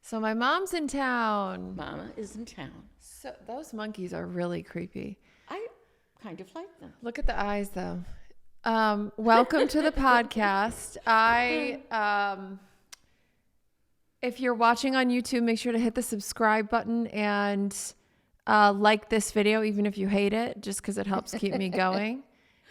So my mom's in town. Mama is in town. So those monkeys are really creepy. I kind of like them. Look at the eyes, though. Welcome to the podcast. If you're watching on YouTube, make sure to hit the subscribe button and like this video, even if you hate it, just because it helps keep me going.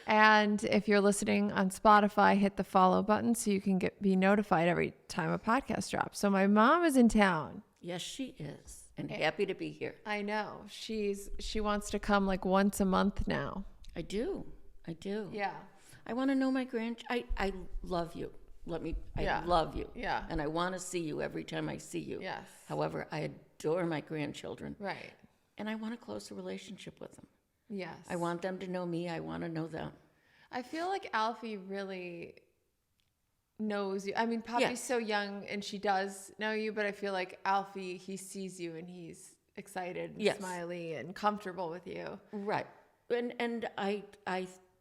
And if you're listening on Spotify, hit the follow button so you can be notified every time a podcast drops. So my mom is in town. Yes, she is. And happy to be here. I know. She wants to come like once a month now. I do. Yeah. I want to know my I love you. I love you. Yeah. And I want to see you every time I see you. Yes. However, I adore my grandchildren. Right. And I want a closer relationship with them. Yes. I want them to know me. I want to know them. I feel like Alfie really knows you. I mean, Poppy's so young and she does know you, but I feel like Alfie, he sees you and he's excited and smiley and comfortable with you. Right. And I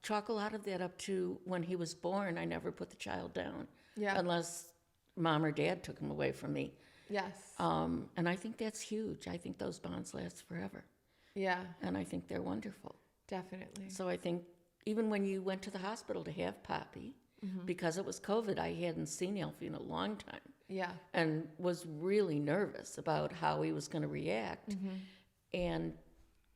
chalk a lot of that up to when he was born. I never put the child down. Yeah. Unless mom or dad took him away from me. Yes. And I think that's huge. I think those bonds last forever. Yeah. And I think they're wonderful. Definitely. So I think even when you went to the hospital to have Poppy, because it was COVID, I hadn't seen Alfie in a long time. Yeah. And was really nervous about how he was going to react. And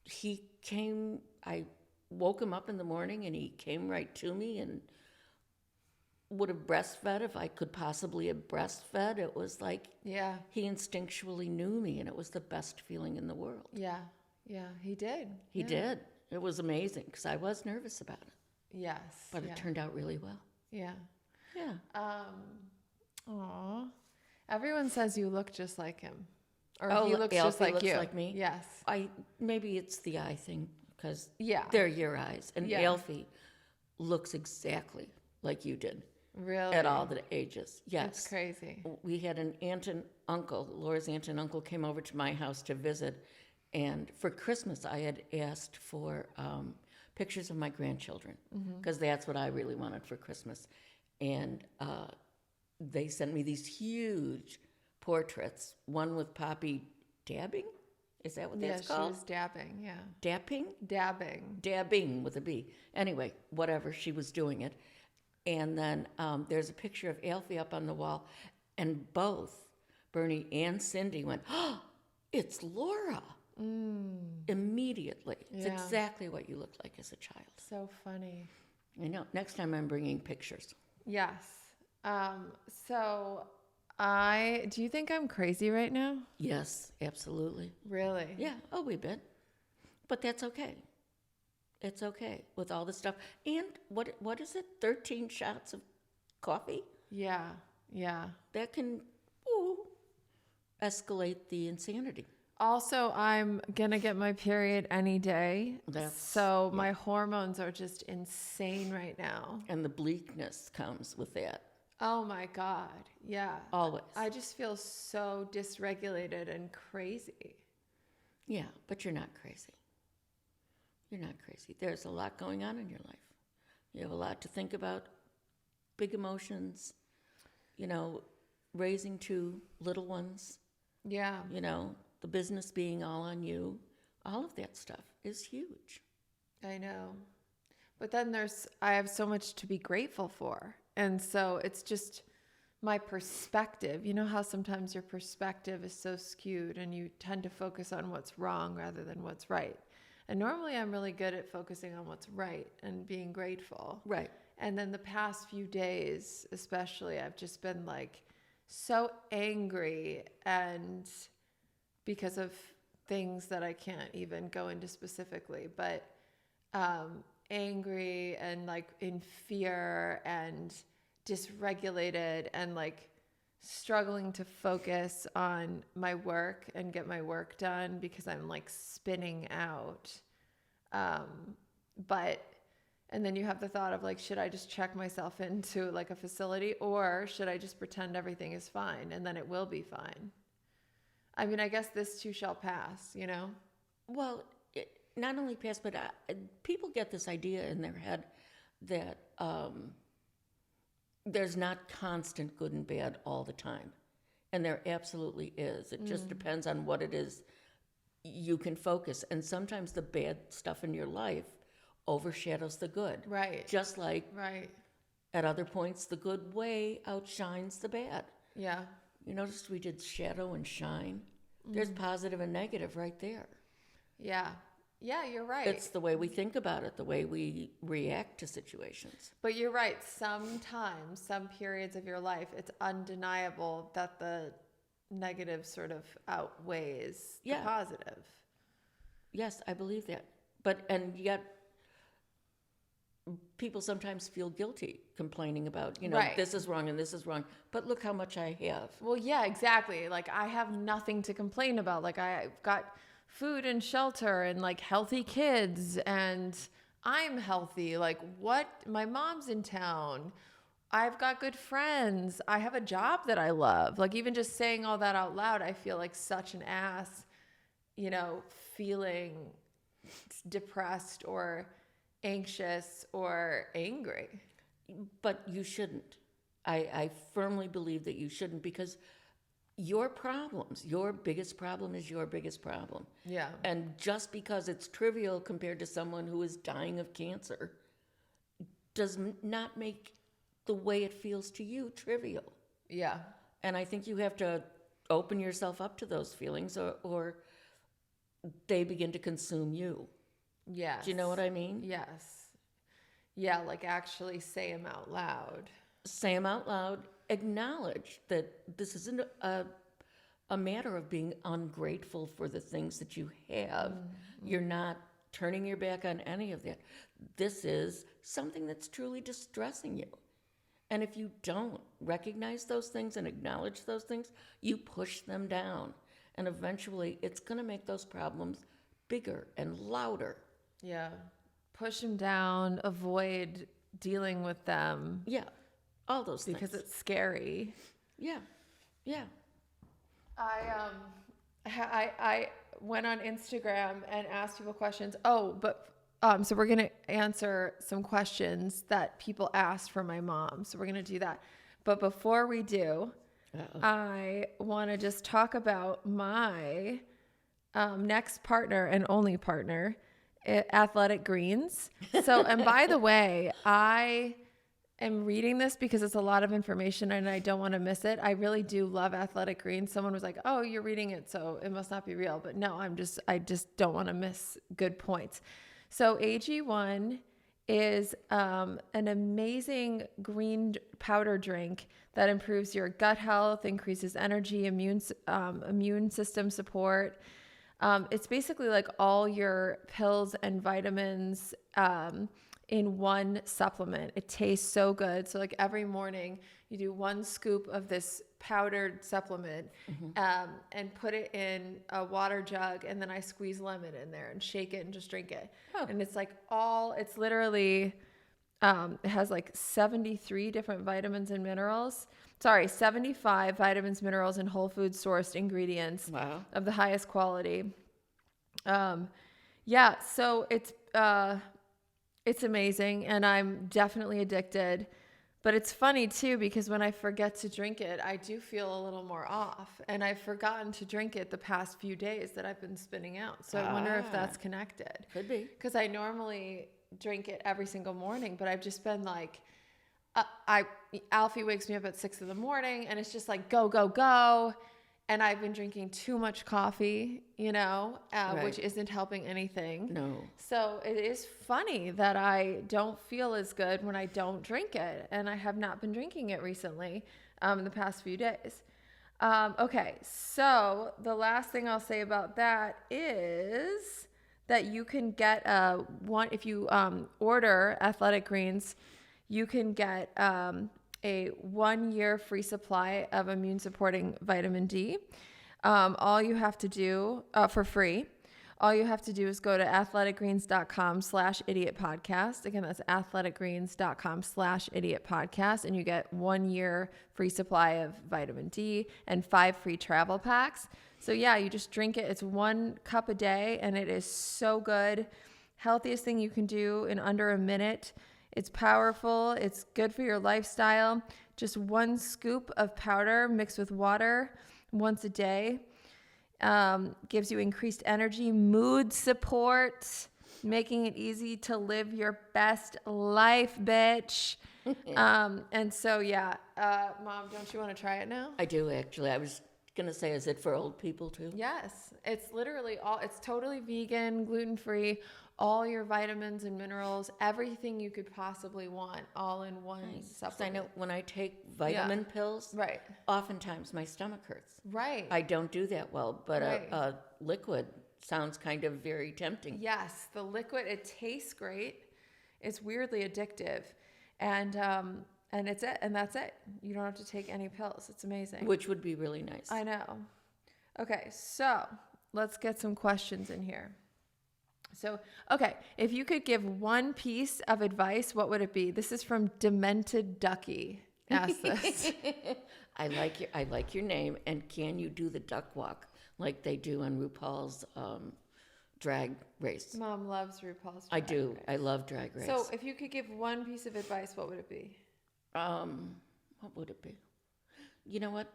he came, I woke him up in the morning and he came right to me and would have breastfed if I could possibly have breastfed. It was like he instinctually knew me, and it was the best feeling in the world. Yeah. Yeah, he did. He did. It was amazing because I was nervous about it. Yes. But it turned out really well. Yeah. Yeah. Aw. Everyone says you look just like him. Or he looks Alfie just like looks you. like me? Yes. Maybe it's the eye thing because Yeah. they're your eyes. And Alfie looks exactly like you did. Really? At all the ages. Yes. That's crazy. We had an aunt and uncle. Laura's aunt and uncle came over to my house to visit. And for Christmas, I had asked for pictures of my grandchildren because that's what I really wanted for Christmas. And they sent me these huge portraits, one with Poppy dabbing. Is that what that's called? Yeah, she was dabbing, yeah. Dapping? Dabbing. Dabbing with a B. Anyway, whatever, she was doing it. And then there's a picture of Alfie up on the wall, and both Bernie and Cindy went, "Oh, it's Laura." Immediately. It's exactly what you look like as a child. So funny. I know. Next time I'm bringing pictures. Yes. Do you think I'm crazy right now? Yes, absolutely. Really? Yeah, a wee bit. But that's okay. It's okay with all the stuff. And what is it? 13 shots of coffee? Yeah. Yeah. That can escalate the insanity. Also, I'm going to get my period any day. My hormones are just insane right now. And the bleakness comes with that. Oh my God. Yeah. Always. I just feel so dysregulated and crazy. Yeah, but you're not crazy. You're not crazy. There's a lot going on in your life. You have a lot to think about, big emotions, raising two little ones. Yeah. The business being all on you. All of that stuff is huge. I know. But then I have so much to be grateful for. And so it's just my perspective. You know how sometimes your perspective is so skewed and you tend to focus on what's wrong rather than what's right. And normally I'm really good at focusing on what's right and being grateful. Right. And then the past few days, especially, I've just been like so angry, and because of things that I can't even go into specifically, but angry and like in fear and dysregulated and like struggling to focus on my work and get my work done because I'm like spinning out. And then you have the thought of like, should I just check myself into like a facility, or should I just pretend everything is fine and then it will be fine? I mean, I guess this too shall pass, Well, not only pass, but people get this idea in their head that there's not constant good and bad all the time. And there absolutely is. It just depends on what it is you can focus. And sometimes the bad stuff in your life overshadows the good. Right. Just like Right. at other points, the good way outshines the bad. Yeah. You noticed we did shadow and shine? There's positive and negative right there. Yeah. Yeah, you're right. It's the way we think about it, the way we react to situations. But you're right. Sometimes, some periods of your life, it's undeniable that the negative sort of outweighs the Yeah. positive. Yes, I believe that. And yet, people sometimes feel guilty complaining about, Right. this is wrong and this is wrong. But look how much I have. Well, yeah, exactly. Like, I have nothing to complain about. Like, I've got food and shelter and like healthy kids, and I'm healthy. Like, what? My mom's in town. I've got good friends. I have a job that I love. Like, even just saying all that out loud, I feel like such an ass, feeling depressed or anxious or angry. But you shouldn't. I firmly believe that you shouldn't, because your biggest problem is your biggest problem. Yeah. And just because it's trivial compared to someone who is dying of cancer does not make the way it feels to you trivial. Yeah. And I think you have to open yourself up to those feelings, or they begin to consume you. Yes. Do you know what I mean? Yes. Yeah, like actually say them out loud. Say them out loud. Acknowledge that this isn't a matter of being ungrateful for the things that you have. You're not turning your back on any of that. This is something that's truly distressing you. And if you don't recognize those things and acknowledge those things, you push them down. And eventually, it's going to make those problems bigger and louder. Yeah. Push them down, avoid dealing with them. Yeah, all those things. Because it's scary. Yeah, yeah. I went on Instagram and asked people questions. Oh, but so we're going to answer some questions that people asked for my mom. So we're going to do that. But before we do, I want to just talk about my next partner and only partner, Athletic Greens. So, and by the way, I am reading this because it's a lot of information and I don't want to miss it. I really do love Athletic Greens. Someone was like, "Oh, you're reading it, so it must not be real." But no, I just don't want to miss good points. So AG1 is an amazing green powder drink that improves your gut health, increases energy, immune system support. It's basically like all your pills and vitamins in one supplement. It tastes so good. So like every morning you do 1 scoop of this powdered supplement and put it in a water jug, and then I squeeze lemon in there and shake it and just drink it. And it's like it's literally, it has like 73 different vitamins and minerals. 75 vitamins, minerals, and whole food sourced ingredients of the highest quality. So it's amazing, and I'm definitely addicted. But it's funny too, because when I forget to drink it, I do feel a little more off, and I've forgotten to drink it the past few days that I've been spinning out. So I wonder if that's connected. Could be. Because I normally drink it every single morning, but I've just been like, Alfie wakes me up at 6 a.m, and it's just like, go, go, go. And I've been drinking too much coffee, which isn't helping anything. No. So it is funny that I don't feel as good when I don't drink it. And I have not been drinking it recently in the past few days. Okay, so the last thing I'll say about that is that you can get if you order Athletic Greens, you can get a 1-year free supply of immune supporting vitamin D. All you have to do for free, all you have to do is go to athleticgreens.com/idiotpodcast. Again, that's athleticgreens.com/idiotpodcast. And you get 1 year free supply of vitamin D and 5 free travel packs. So yeah, you just drink it. It's 1 cup a day, and it is so good. Healthiest thing you can do in under a minute It's powerful. It's good for your lifestyle. Just 1 scoop of powder mixed with water once a day. Gives you increased energy, mood support, making it easy to live your best life, bitch. And so, yeah, Mom, don't you want to try it now? I do, actually. I was going to say, is it for old people too? Yes, it's literally it's totally vegan, gluten-free, all your vitamins and minerals, everything you could possibly want, all in one supplement. I know when I take vitamin pills, Right. oftentimes my stomach hurts. Right. I don't do that well, but Right. a liquid sounds kind of very tempting. Yes, the liquid, it tastes great. It's weirdly addictive. And it's it, and that's it. You don't have to take any pills. It's amazing. Which would be really nice. I know. Okay, so let's get some questions in here. So, okay, if you could give one piece of advice, what would it be? This is from Demented Ducky. Ask this. I like your name. And can you do the duck walk like they do on RuPaul's drag race? Mom loves RuPaul's drag I do. race. I love drag race. So, if you could give one piece of advice, what would it be? What would it be? You know what?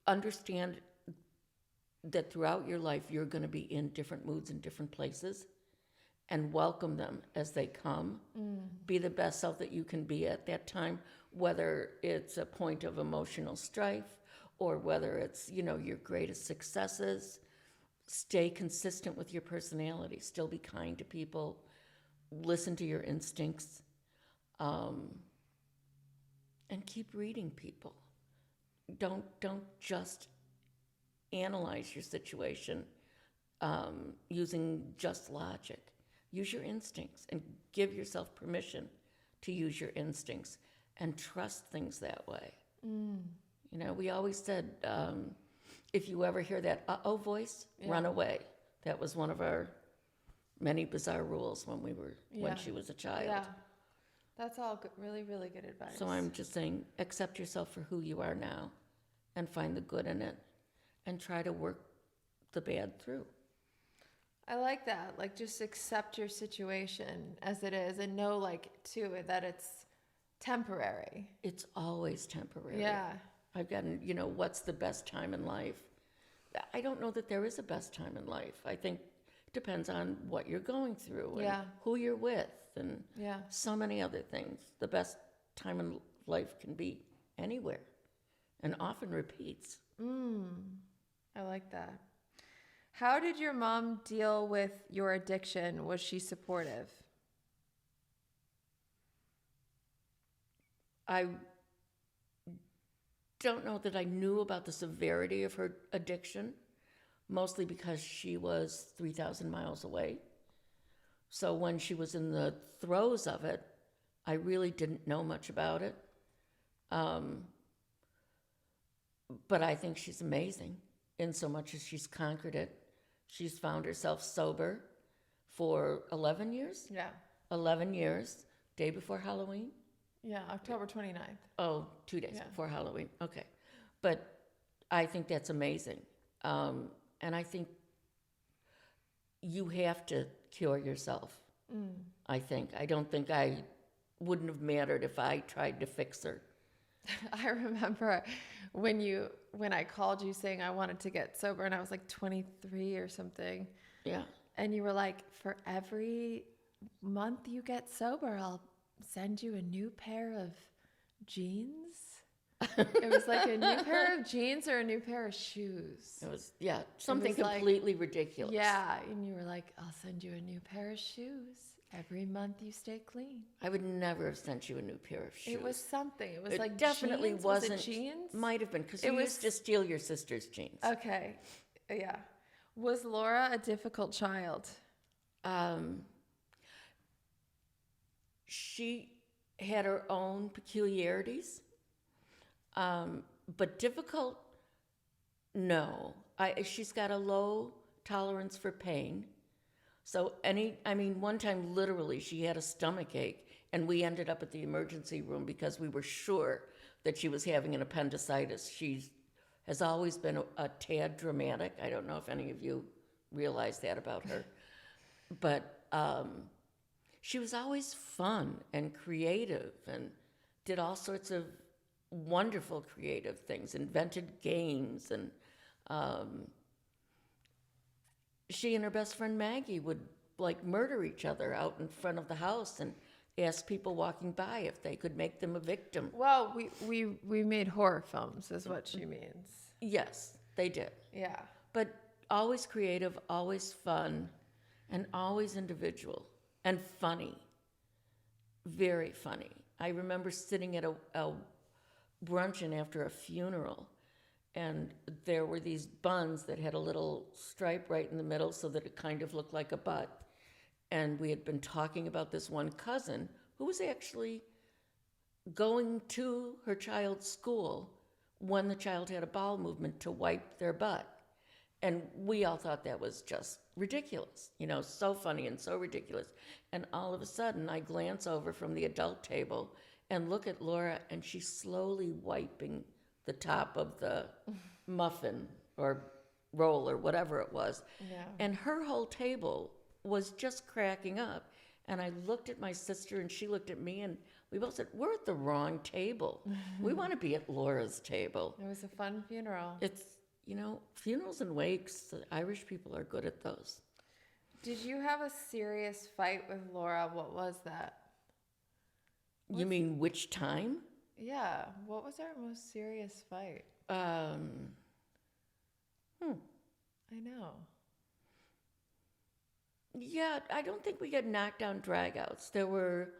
Understand that throughout your life, you're going to be in different moods and different places, and welcome them as they come. Be the best self that you can be at that time, whether it's a point of emotional strife or whether it's, your greatest successes. Stay consistent with your personality. Still be kind to people. Listen to your instincts. And keep reading people. Don't just analyze your situation using just logic. Use your instincts and give yourself permission to use your instincts and trust things that way. We always said, if you ever hear that uh-oh voice, run away. That was one of our many bizarre rules when she was a child. Yeah. That's all good, really, really good advice. So I'm just saying, accept yourself for who you are now and find the good in it and try to work the bad through. I like that. Like, just accept your situation as it is and know, too, that it's temporary. It's always temporary. Yeah. I've gotten, what's the best time in life? I don't know that there is a best time in life. I think it depends on what you're going through and who you're with and so many other things. The best time in life can be anywhere and often repeats. I like that. How did your mom deal with your addiction? Was she supportive? I don't know that I knew about the severity of her addiction, mostly because she was 3,000 miles away. So when she was in the throes of it, I really didn't know much about it. But I think she's amazing in so much as she's conquered it. She's found herself sober for 11 years? Yeah. 11 years, day before Halloween. Yeah, October 29th. Oh, 2 days before Halloween. Okay. But I think that's amazing. And I think you have to cure yourself, I think. I don't think I wouldn't have mattered if I tried to fix her. I remember when I called you saying I wanted to get sober, and I was like 23 or something. Yeah. And you were like, for every month you get sober, I'll send you a new pair of jeans. It was like a new pair of jeans or a new pair of shoes. It was, something was like- completely ridiculous. Yeah, and you were like, I'll send you a new pair of shoes every month you stay clean. I would never have sent you a new pair of shoes. It was something. It was It like definitely jeans. wasn't. Was it jeans? Might have been, because It you was- used to steal your sister's jeans. Okay, yeah. Was Laura a difficult child? She had her own peculiarities, but difficult, no. She's got a low tolerance for pain. So one time literally she had a stomach ache and we ended up at the emergency room because we were sure that she was having an appendicitis. She has always been a tad dramatic. I don't know if any of you realize that about her. But she was always fun and creative and did all sorts of wonderful creative things, invented games, and she and her best friend Maggie would like murder each other out in front of the house and ask people walking by if they could make them a victim. Well, we made horror films, is what she means. Yes, they did. Yeah. But always creative, always fun, and always individual and funny. Very funny. I remember sitting at a bruncheon after a funeral, and there were these buns that had a little stripe right in the middle so that it kind of looked like a butt. And we had been talking about this one cousin who was actually going to her child's school when the child had a bowel movement to wipe their butt. And we all thought that was just ridiculous, so funny and so ridiculous. And all of a sudden, I glance over from the adult table and look at Laura, and she's slowly wiping the top of the muffin or roll or whatever it was. Yeah. And her whole table was just cracking up. And I looked at my sister, and she looked at me, and we both said, we're at the wrong table. We want to be at Laura's table. It was a fun funeral. It's, funerals and wakes, the Irish people are good at those. Did you have a serious fight with Laura? What was that? You mean which time? Yeah. What was our most serious fight? I know. Yeah, I don't think we got knockdown dragouts. There were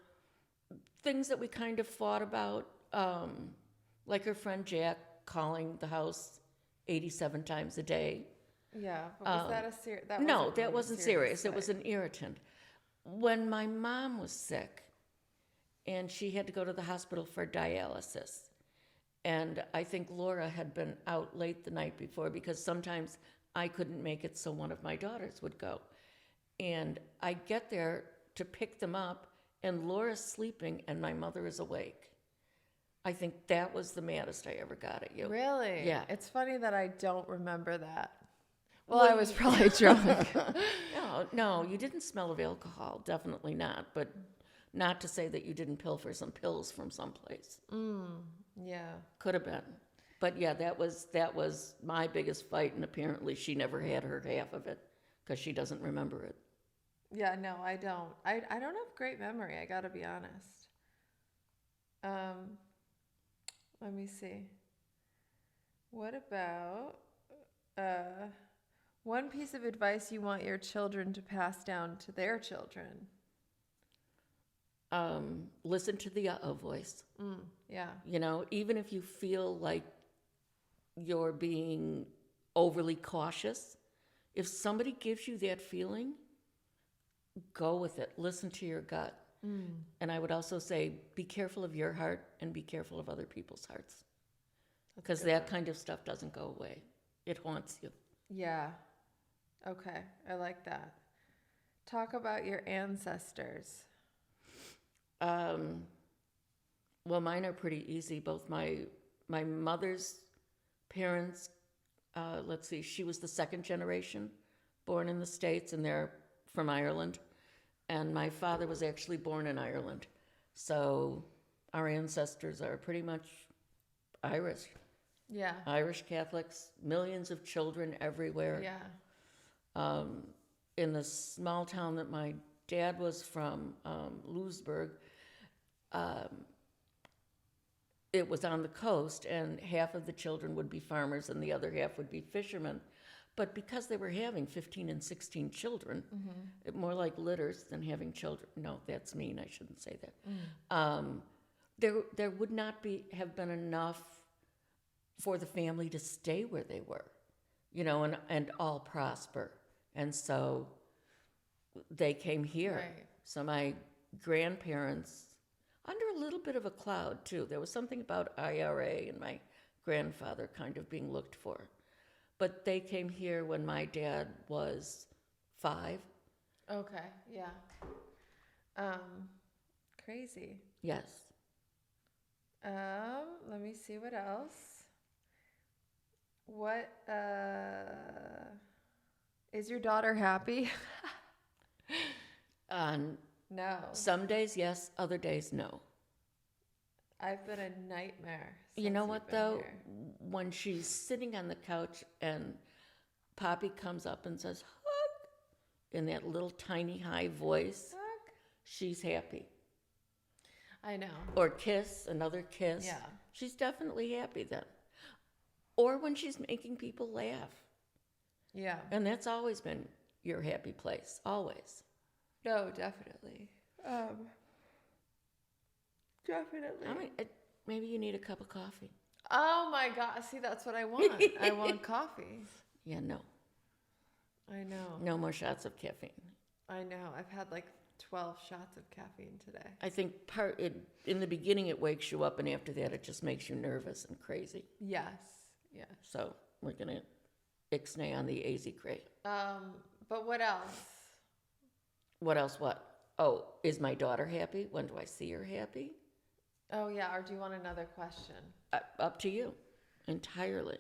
things that we kind of fought about, like her friend Jack calling the house 87 times a day. Yeah, but was that a serious? No, that wasn't serious. It was an irritant. When my mom was sick, and she had to go to the hospital for dialysis, and I think Laura had been out late the night before because sometimes I couldn't make it, so one of my daughters would go. And I get there to pick them up, and Laura's sleeping, and my mother is awake. I think that was the maddest I ever got at you. Really? Yeah. It's funny that I don't remember that. Well, I was probably drunk. No, you didn't smell of alcohol. Definitely not. But not to say that you didn't pilfer some pills from someplace. Yeah. Could have been. But yeah, that was my biggest fight, and apparently she never had her half of it because she doesn't remember it. Yeah, no, I don't. I don't have great memory, I gotta be honest. Let me see. What about one piece of advice you want your children to pass down to their children? Listen to the voice. Yeah. Even if you feel like you're being overly cautious, if somebody gives you that feeling, go with it. Listen to your gut. And I would also say, be careful of your heart and be careful of other people's hearts. Because that kind of stuff doesn't go away. It haunts you. Yeah. Okay. I like that. Talk about your ancestors. Well, mine are pretty easy. Both my mother's parents, let's see, she was the second generation born in the States, and they're from Ireland. And my father was actually born in Ireland. So our ancestors are pretty much Irish. Yeah. Irish Catholics, millions of children everywhere. Yeah. In the small town that my dad was from, Lewisburg, it was on the coast, and half of the children would be farmers and the other half would be fishermen. But because they were having 15 and 16 children, more like litters than having children. No, that's mean. I shouldn't say that. There would not have been enough for the family to stay where they were, and all prosper. And so they came here. Right. So my grandparents, under a little bit of a cloud too. There was something about IRA and my grandfather kind of being looked for. But they came here when my dad was 5. Okay. Yeah. Crazy. Yes. Let me see what else. What is your daughter happy? No. Some days, yes. Other days, no. I've been a nightmare. You know since what, you've been though? here. When she's sitting on the couch and Poppy comes up and says, hug, in that little tiny high voice, Fuck. she's happy. I know. Or kiss, another kiss. Yeah. She's definitely happy then. Or when she's making people laugh. Yeah. And that's always been your happy place, always. No, definitely. Definitely. I mean, maybe you need a cup of coffee. Oh my God. See, that's what I want. I want coffee. Yeah, no. I know. No more shots of caffeine. I know. I've had like 12 shots of caffeine today. I think in the beginning it wakes you up, and after that it just makes you nervous and crazy. Yes. Yes. So we're going to ixnay on the AZ cray. But what else? What else? What? Oh, is my daughter happy? When do I see her happy? Oh yeah. Or do you want another question? Up to you, entirely.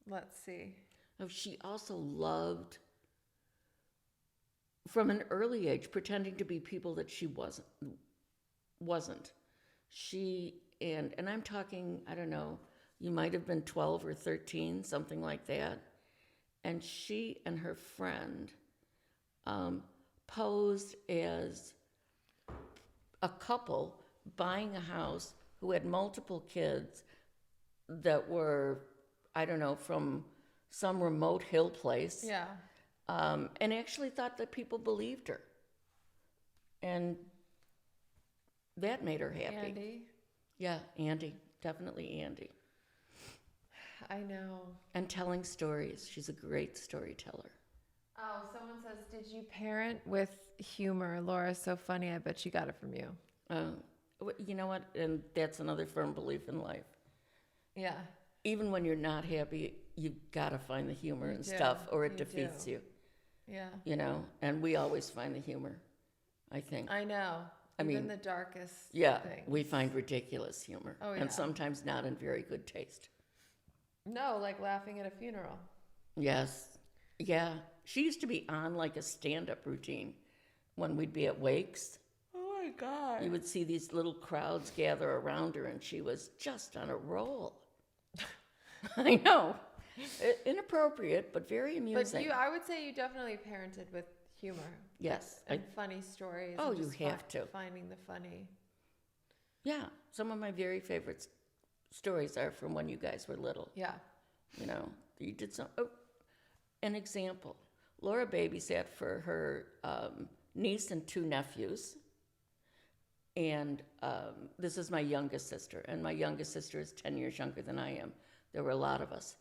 Let's see. Oh, she also loved, from an early age, pretending to be people that she wasn't. She and I'm talking, I don't know, you might have been 12 or 13, something like that. And she and her friend posed as a couple buying a house who had multiple kids that were, I don't know, from some remote hill place. Yeah. And actually thought that people believed her. And that made her happy. Andy. Yeah, Andy. Definitely Andy. I know. And telling stories. She's a great storyteller. Oh, someone says, did you parent with humor? Laura's so funny. I bet she got it from you. You know what? And that's another firm belief in life. Yeah. Even when you're not happy, you've got to find the humor and do. stuff, or it You defeats do. you. Yeah. You know? And we always find the humor, I think. I know. I Even mean, the darkest Yeah, things. we find ridiculous humor. Oh, yeah. And sometimes not in very good taste. No, like laughing at a funeral. Yes. Yeah. She used to be on like a stand-up routine when we'd be at wakes. Oh my God. You would see these little crowds gather around her, and she was just on a roll. I know. Inappropriate, but very amusing. But I would say you definitely parented with humor. Yes. And funny stories. Oh, and you just have to. Finding the funny. Yeah. Some of my very favorite stories are from when you guys were little. Yeah. You know, you did some. Oh, an example. Laura babysat for her niece and two nephews. And this is my youngest sister. And my youngest sister is 10 years younger than I am. There were a lot of us.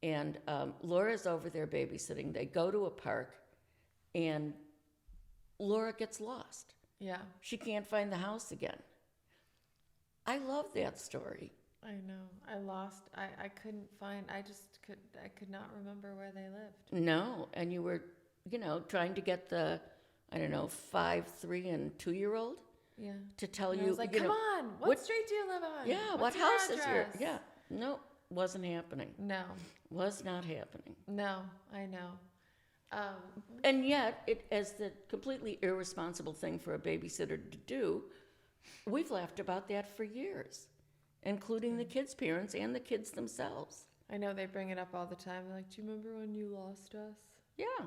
And Laura's over there babysitting. They go to a park, and Laura gets lost. Yeah. She can't find the house again. I love that story. I know. I couldn't find, I could not remember where they lived. No, and you were, trying to get the, 5, 3, and 2-year-old Yeah. to tell And you. I was like, come on, what street do you live on? Yeah, what What's your house is your? address?" Yeah, no, wasn't happening. No. Was not happening. No, I know. And yet, it as the completely irresponsible thing for a babysitter to do, we've laughed about that for years, including the kids' parents and the kids themselves. I know they bring it up all the time. They're like, do you remember when you lost us? Yeah.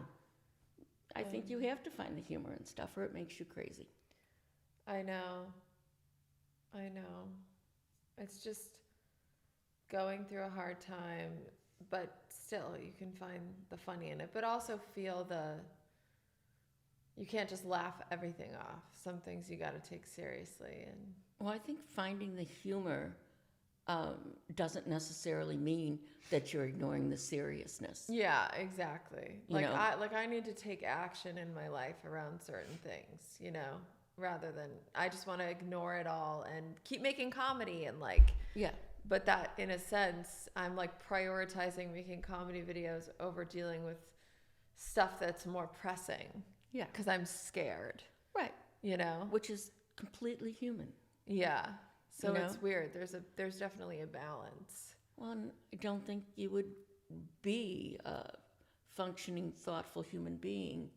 I think you have to find the humor and stuff, or it makes you crazy. I know. It's just going through a hard time, but still you can find the funny in it, but also feel you can't just laugh everything off. Some things you got to take seriously. And Well, I think finding the humor doesn't necessarily mean that you're ignoring the seriousness. yeah, exactly. You know? I need to take action in my life around certain things, rather than I just want to ignore it all and keep making comedy and Yeah. but that in a sense I'm prioritizing making comedy videos over dealing with stuff that's more pressing. Yeah. Because I'm scared, Right. Which is completely human. Yeah. So You know? it's weird. There's definitely a balance. Well, and I don't think you would be a functioning, thoughtful human being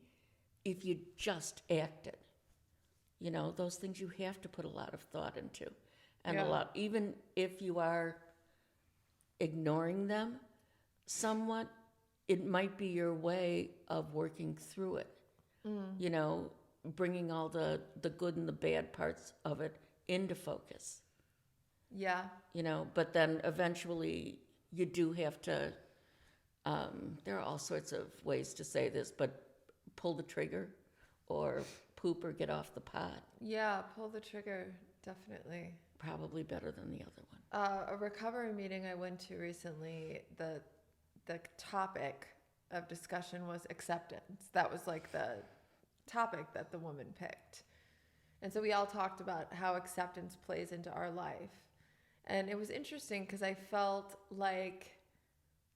if you just acted. those things you have to put a lot of thought into. And Yeah. even if you are ignoring them somewhat, it might be your way of working through it. Bringing all the good and the bad parts of it into focus. Yeah. But then eventually you do have to, there are all sorts of ways to say this, but pull the trigger or poop or get off the pot. Yeah, pull the trigger, definitely. Probably better than the other one. A recovery meeting I went to recently, the topic of discussion was acceptance. That was like the topic that the woman picked. And so we all talked about how acceptance plays into our life. And it was interesting because I felt like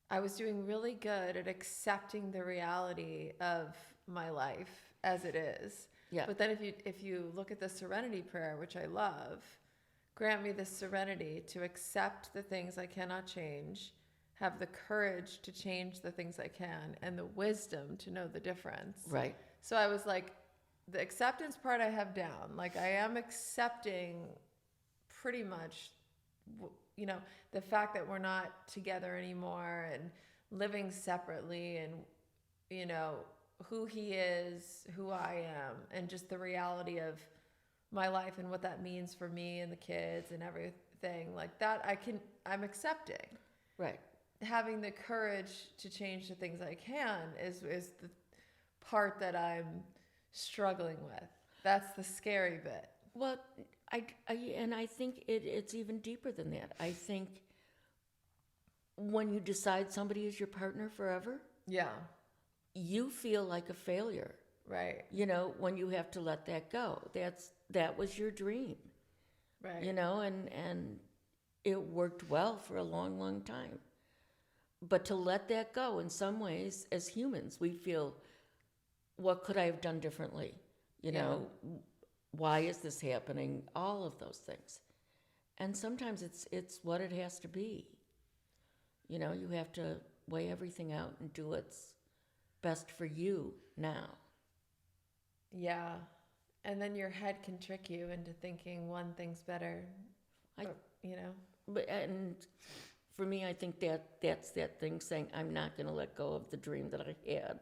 I was doing really good at accepting the reality of my life as it is. Yeah. But then if you look at the serenity prayer, which I love, grant me the serenity to accept the things I cannot change, have the courage to change the things I can, and the wisdom to know the difference. Right. So I was like, the acceptance part I have down. Like I am accepting pretty much, the fact that we're not together anymore and living separately, and, who he is, who I am, and just the reality of my life and what that means for me and the kids and everything like that. I'm accepting. Right. Having the courage to change the things I can is the part that I'm struggling with. That's the scary bit. Well, I think it's even deeper than that. I think when you decide somebody is your partner forever, Yeah. you feel like a failure. Right. When you have to let that go. That was your dream. Right. And it worked well for a long, long time. But to let that go, in some ways, as humans, we feel, what could I have done differently? Why is this happening? All of those things. And sometimes it's what it has to be. You have to weigh everything out and do what's best for you now. Yeah. And then your head can trick you into thinking one thing's better. But and for me, I think that's that thing saying, I'm not going to let go of the dream that I had,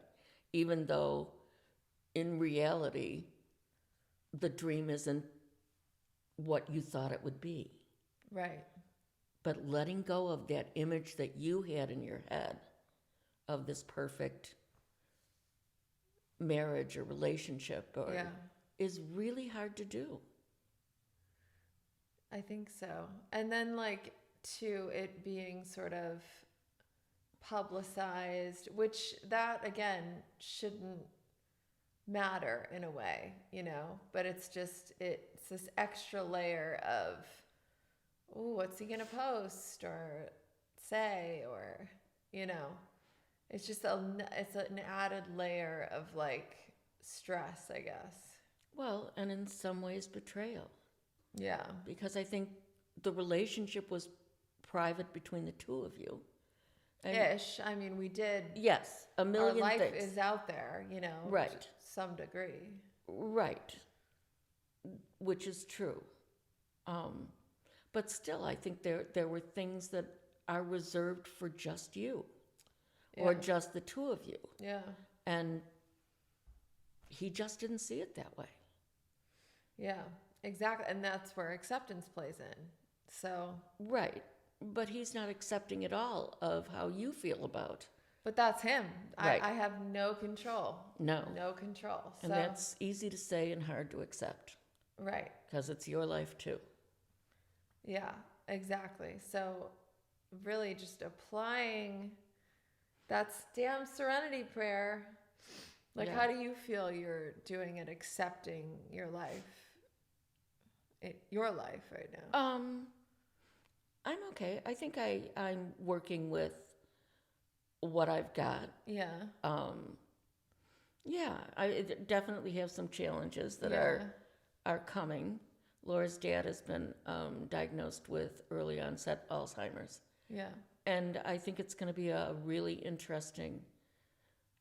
even though in reality, the dream isn't what you thought it would be. Right. But letting go of that image that you had in your head of this perfect marriage or relationship is really hard to do. I think so. And then to it being sort of publicized, which that again shouldn't matter in a way, but it's this extra layer of, oh, what's he gonna post or say, or it's just it's an added layer of stress, I guess. Well, and in some ways betrayal. Yeah. Because I think the relationship was private between the two of you. Ish. I mean, we did. Yes, a million our life things. is out there, Right. To some degree. Right. Which is true. But still, I think there were things that are reserved for just you, or just the two of you. Yeah. And he just didn't see it that way. Yeah, exactly. And that's where acceptance plays in. So. Right. But he's not accepting at all of how you feel about. But that's him. Right. I have no control. No. No control. And that's easy to say and hard to accept. Right. Because it's your life too. Yeah, exactly. So really just applying that damn serenity prayer. How do you feel you're doing at accepting your life? Your life right now? I'm okay. I think I'm working with what I've got. Yeah. I definitely have some challenges that are coming. Laura's dad has been diagnosed with early onset Alzheimer's. Yeah. And I think it's going to be a really interesting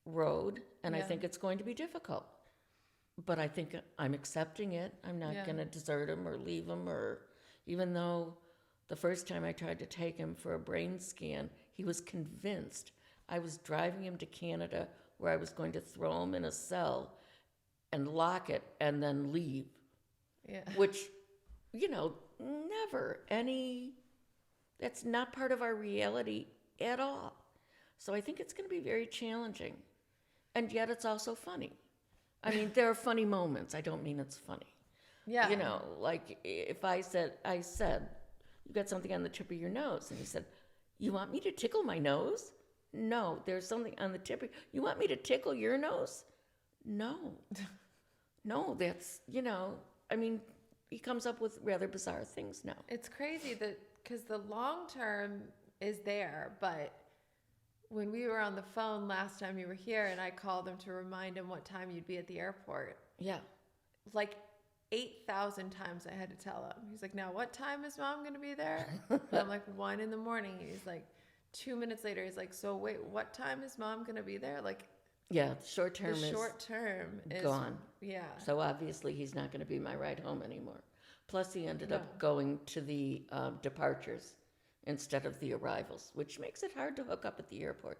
road, and I think it's going to be difficult. but I think I'm accepting it. I'm not Yeah. going to desert him or leave him, or even though the first time I tried to take him for a brain scan, he was convinced I was driving him to Canada where I was going to throw him in a cell and lock it and then leave, Yeah. which, never that's not part of our reality at all. So I think it's going to be very challenging. And yet it's also funny. I mean, there are funny moments. I don't mean it's funny. Yeah. Like if I said, you got something on the tip of your nose. And he said, you want me to tickle my nose? No, there's something on the tip. You want me to tickle your nose? No. No, that's, I mean, he comes up with rather bizarre things now. It's crazy that because the long term is there, but when we were on the phone last time you were here and I called him to remind him what time you'd be at the airport, Yeah. like 8,000 times I had to tell him. He's like, now what time is mom going to be there? And I'm like, 1 a.m. And he's like, 2 minutes later, he's like, so wait, what time is mom going to be there? Like, Yeah, short term the is short term is gone. Yeah. So obviously he's not going to be my ride home anymore. Plus he ended No. up going to the departures instead of the arrivals, which makes it hard to hook up at the airport.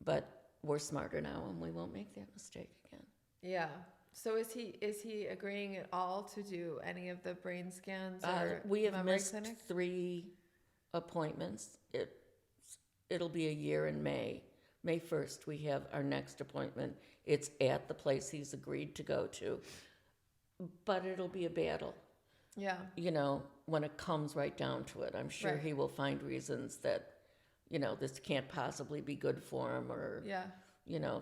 But we're smarter now and we won't make that mistake again. Yeah. So is he agreeing at all to do any of the brain scans or We have memory missed clinic? 3 appointments. It'll be a year in May. May 1st, we have our next appointment. It's at the place he's agreed to go to. But it'll be a battle, Yeah. when it comes right down to it. I'm sure Right. he will find reasons that, this can't possibly be good for him, or, Yeah.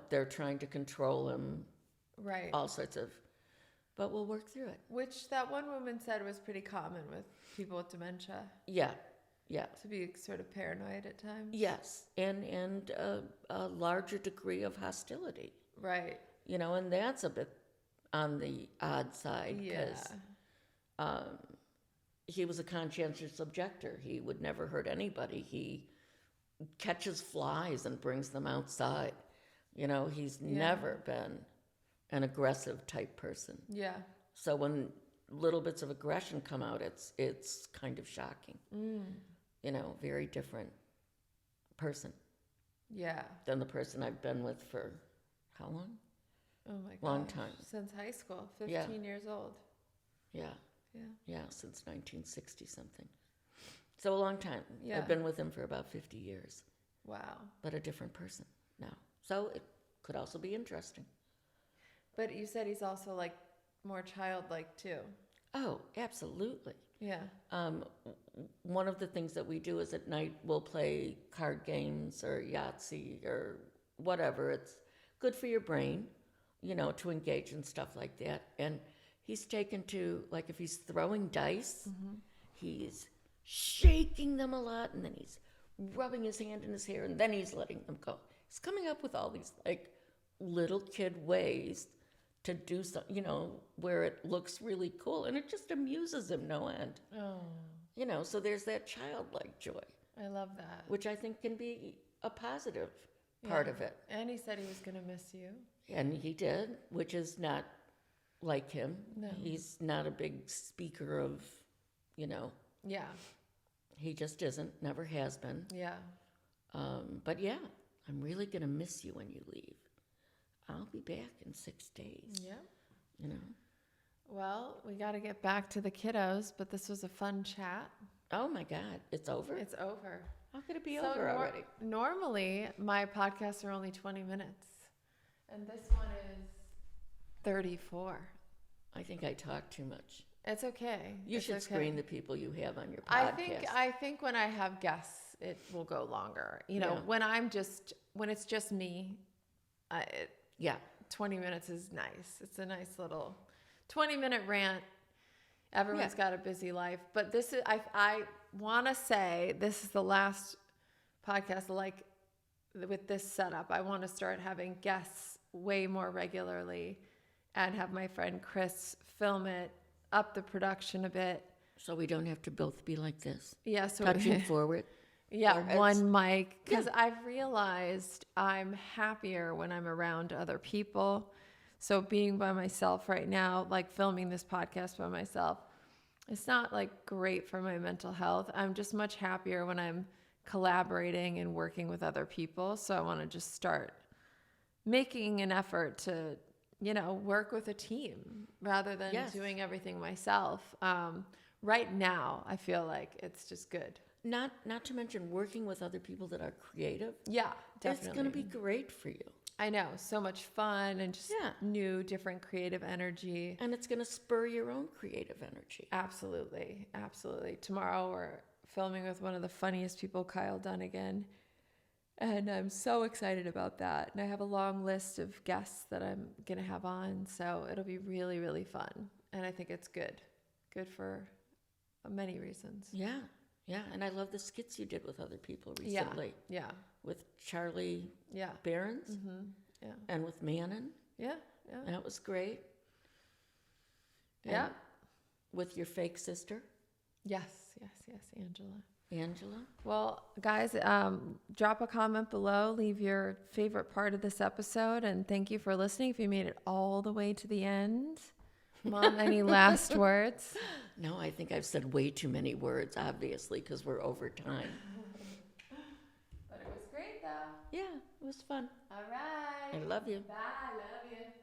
they're trying to control him, Right. all sorts of, but we'll work through it. Which that one woman said was pretty common with people with dementia, Yeah, to be sort of paranoid at times. yes, and a larger degree of hostility, Right. and that's a bit on the odd side, Yeah. because he was a conscientious objector. He would never hurt anybody. He catches flies and brings them outside. He's never been an aggressive type person. Yeah. So when little bits of aggression come out, it's kind of shocking. Very different person Yeah. than the person I've been with for how long? Oh my god. Long time. Since high school, 15 Yeah. years old. Yeah, Yeah. yeah, since 1960 something. So a long time. Yeah. I've been with him for about 50 years, Wow. but a different person now. So it could also be interesting. But you said he's also like more childlike too. Oh, absolutely. Yeah. One of the things that we do is at night we'll play card games or Yahtzee or whatever. It's good for your brain, to engage in stuff like that. And he's taken to, like, if he's throwing dice, he's shaking them a lot, and then he's rubbing his hand in his hair, and then he's letting them go. He's coming up with all these, like, little kid ways to do something, where it looks really cool, and it just amuses him no end. Oh, So there's that childlike joy, I love that. which I think can be a positive part Yeah. of it. And he said he was going to miss you. And he did, which is not like him. No. He's not a big speaker of, Yeah. he just isn't, never has been. Yeah. But yeah, I'm really going to miss you when you leave. I'll be back in 6 days, Yeah. Well, we got to get back to the kiddos, but this was a fun chat. Oh my God, it's over? It's over. How could it be So over already? Normally, my podcasts are only 20 minutes, and this one is 34. I think I talk too much. It's okay. You It's should okay. screen the people you have on your podcast. I think when I have guests, it will go longer. Yeah. When it's just me, Yeah. 20 minutes is nice. It's a nice little 20-minute rant. Everyone's got a busy life, but this is I want to say this is the last podcast like with this setup. I want to start having guests way more regularly and have my friend Chris film it, up the production a bit. So we don't have to both be like this, Yeah, so touching forward. yeah, foreheads. one mic, because I've realized I'm happier when I'm around other people. So being by myself right now, like filming this podcast by myself, it's not like great for my mental health. I'm just much happier when I'm collaborating and working with other people. So I want to just start making an effort to, work with a team rather than Yes. doing everything myself. Right now, I feel like it's just good. Not to mention working with other people that are creative. Yeah, definitely. It's going to be great for you. I know, so much fun and just Yeah. new, different creative energy. And it's going to spur your own creative energy. Absolutely, absolutely. Tomorrow we're filming with one of the funniest people, Kyle Dunnigan. And I'm so excited about that. And I have a long list of guests that I'm going to have on. So it'll be really, really fun. And I think it's good. Good for many reasons. Yeah. Yeah. And I love the skits you did with other people recently. Yeah. With Charlie Yeah. Behrens Yeah. and with Manon. Yeah. Yeah. That was great. Yeah. And with your fake sister, Yes. Angela. Angela. Well, guys, drop a comment below. Leave your favorite part of this episode. And thank you for listening. If you made it all the way to the end. Mom, any last words? No, I think I've said way too many words, obviously, because we're over time. But it was great, though. Yeah, it was fun. All right. I love you. Bye. Love you.